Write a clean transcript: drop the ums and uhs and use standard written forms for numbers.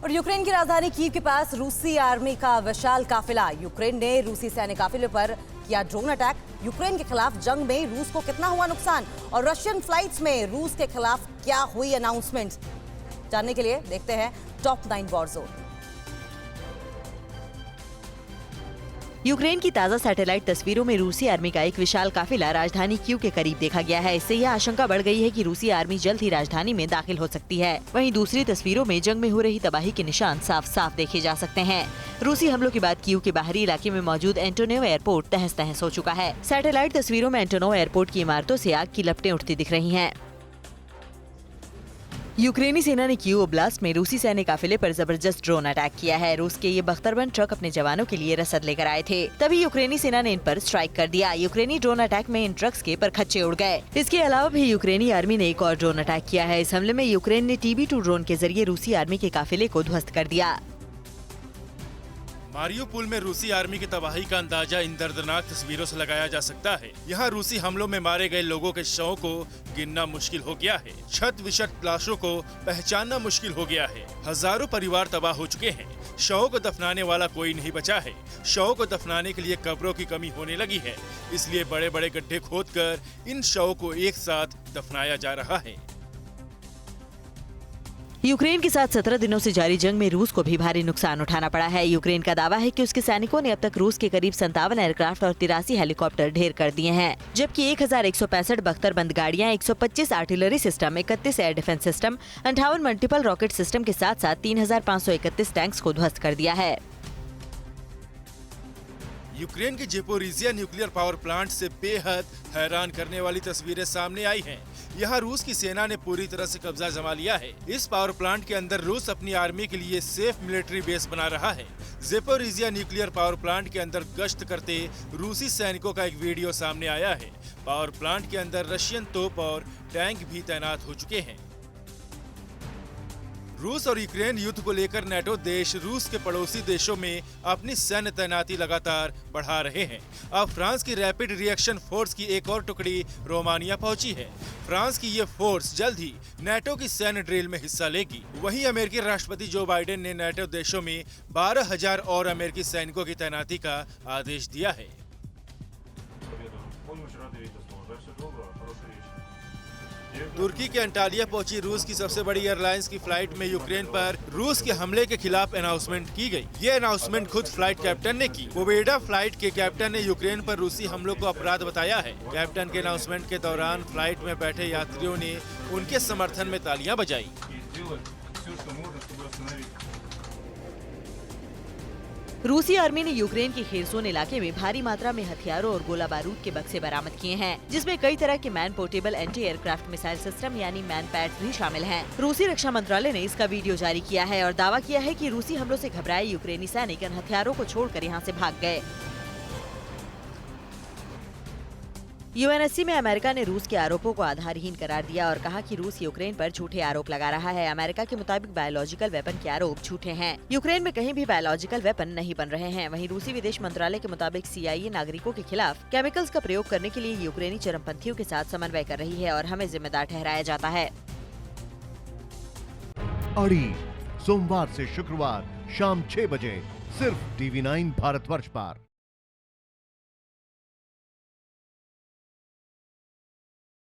और यूक्रेन की राजधानी कीव के पास रूसी आर्मी का विशाल काफिला। यूक्रेन ने रूसी सैन्य काफिले पर किया ड्रोन अटैक। यूक्रेन के खिलाफ जंग में रूस को कितना हुआ नुकसान और रशियन फ्लाइट्स में रूस के खिलाफ क्या हुई अनाउंसमेंट, जानने के लिए देखते हैं टॉप 9 वॉर जोन। यूक्रेन की ताजा सैटेलाइट तस्वीरों में रूसी आर्मी का एक विशाल काफिला राजधानी कीव के करीब देखा गया है। इससे यह आशंका बढ़ गई है कि रूसी आर्मी जल्द ही राजधानी में दाखिल हो सकती है। वहीं दूसरी तस्वीरों में जंग में हो रही तबाही के निशान साफ साफ देखे जा सकते हैं। रूसी हमलों के बाद कीव के बाहरी इलाके में मौजूद एंटोनोव एयरपोर्ट तहस नहस हो चुका है। सैटेलाइट तस्वीरों में एंटोनोव एयरपोर्ट की इमारतों से आग की लपटें उठती दिख रही हैं। यूक्रेनी सेना ने कीव ओब्लास्ट में रूसी सैन्य काफिले पर जबरदस्त ड्रोन अटैक किया है। रूस के ये बख्तरबंद ट्रक अपने जवानों के लिए रसद लेकर आए थे, तभी यूक्रेनी सेना ने इन पर स्ट्राइक कर दिया। यूक्रेनी ड्रोन अटैक में इन ट्रक्स के परखच्चे उड़ गए। इसके अलावा भी यूक्रेनी आर्मी ने एक और ड्रोन अटैक किया है। इस हमले में यूक्रेन ने TB2 ड्रोन के जरिए रूसी आर्मी के काफिले को ध्वस्त कर दिया। मारियोपोल में रूसी आर्मी की तबाही का अंदाजा इन दर्दनाक तस्वीरों से लगाया जा सकता है। यहाँ रूसी हमलों में मारे गए लोगों के शवों को गिनना मुश्किल हो गया है। क्षत विक्षत लाशों को पहचानना मुश्किल हो गया है। हजारों परिवार तबाह हो चुके हैं। शवों को दफनाने वाला कोई नहीं बचा है। शवों को दफनाने के लिए कब्रों की कमी होने लगी है, इसलिए बड़े बड़े गड्ढे खोदकर इन शवों को एक साथ दफनाया जा रहा है। यूक्रेन के साथ 17 दिनों से जारी जंग में रूस को भी भारी नुकसान उठाना पड़ा है। यूक्रेन का दावा है कि उसके सैनिकों ने अब तक रूस के करीब 57 एयरक्राफ्ट और 83 हेलीकॉप्टर ढेर कर दिए हैं, जबकि 1165 बख्तरबंद गाड़ियां, 125 artillery system, 31 air defence system, 58 multiple rocket system के साथ साथ 3531 टैंक्स को ध्वस्त कर दिया है। यूक्रेन के जेपोरिजिया न्यूक्लियर पावर प्लांट से बेहद हैरान करने वाली तस्वीरें सामने आई हैं। यहाँ रूस की सेना ने पूरी तरह से कब्जा जमा लिया है। इस पावर प्लांट के अंदर रूस अपनी आर्मी के लिए सेफ मिलिट्री बेस बना रहा है। जेपोरिजिया न्यूक्लियर पावर प्लांट के अंदर गश्त करते रूसी सैनिकों का एक वीडियो सामने आया है। पावर प्लांट के अंदर रशियन तोप और टैंक भी तैनात हो चुके हैं। रूस और यूक्रेन युद्ध को लेकर नेटो देश रूस के पड़ोसी देशों में अपनी सैन्य तैनाती लगातार बढ़ा रहे हैं। अब फ्रांस की रैपिड रिएक्शन फोर्स की एक और टुकड़ी रोमानिया पहुंची है। फ्रांस की ये फोर्स जल्द ही नेटो की सैन्य ड्रिल में हिस्सा लेगी। वहीं अमेरिकी राष्ट्रपति जो बाइडेन ने नेटो देशों में 12,000 और अमेरिकी सैनिकों की तैनाती का आदेश दिया है। तुर्की के अंटालिया पहुंची रूस की सबसे बड़ी एयरलाइंस की फ्लाइट में यूक्रेन पर रूस के हमले के खिलाफ अनाउंसमेंट की गई। ये अनाउंसमेंट खुद फ्लाइट कैप्टन ने की। कोवेडा फ्लाइट के कैप्टन ने यूक्रेन पर रूसी हमलों को अपराध बताया है। कैप्टन के अनाउंसमेंट के दौरान फ्लाइट में बैठे यात्रियों ने उनके समर्थन में तालियां बजाई। रूसी आर्मी ने यूक्रेन के खेरसोन इलाके में भारी मात्रा में हथियारों और गोला बारूद के बक्से बरामद किए हैं, जिसमें कई तरह के man portable anti aircraft missile system यानी मैन पैड्स भी शामिल हैं। रूसी रक्षा मंत्रालय ने इसका वीडियो जारी किया है और दावा किया है कि रूसी हमलों से घबराए यूक्रेनी सैनिक इन हथियारों को छोड़कर यहां से भाग गए। UNSC में अमेरिका ने रूस के आरोपों को आधारहीन करार दिया और कहा कि रूस यूक्रेन पर झूठे आरोप लगा रहा है। अमेरिका के मुताबिक बायोलॉजिकल वेपन के आरोप झूठे हैं। यूक्रेन में कहीं भी बायोलॉजिकल वेपन नहीं बन रहे हैं। वहीं रूसी विदेश मंत्रालय के मुताबिक CIA नागरिकों के खिलाफ केमिकल्स का प्रयोग करने के लिए यूक्रेनी चरमपंथियों के साथ समन्वय कर रही है और हमें जिम्मेदार ठहराया जाता है। अड़ी सोमवार से शुक्रवार शाम 6 बजे सिर्फ TV9 भारतवर्ष पर।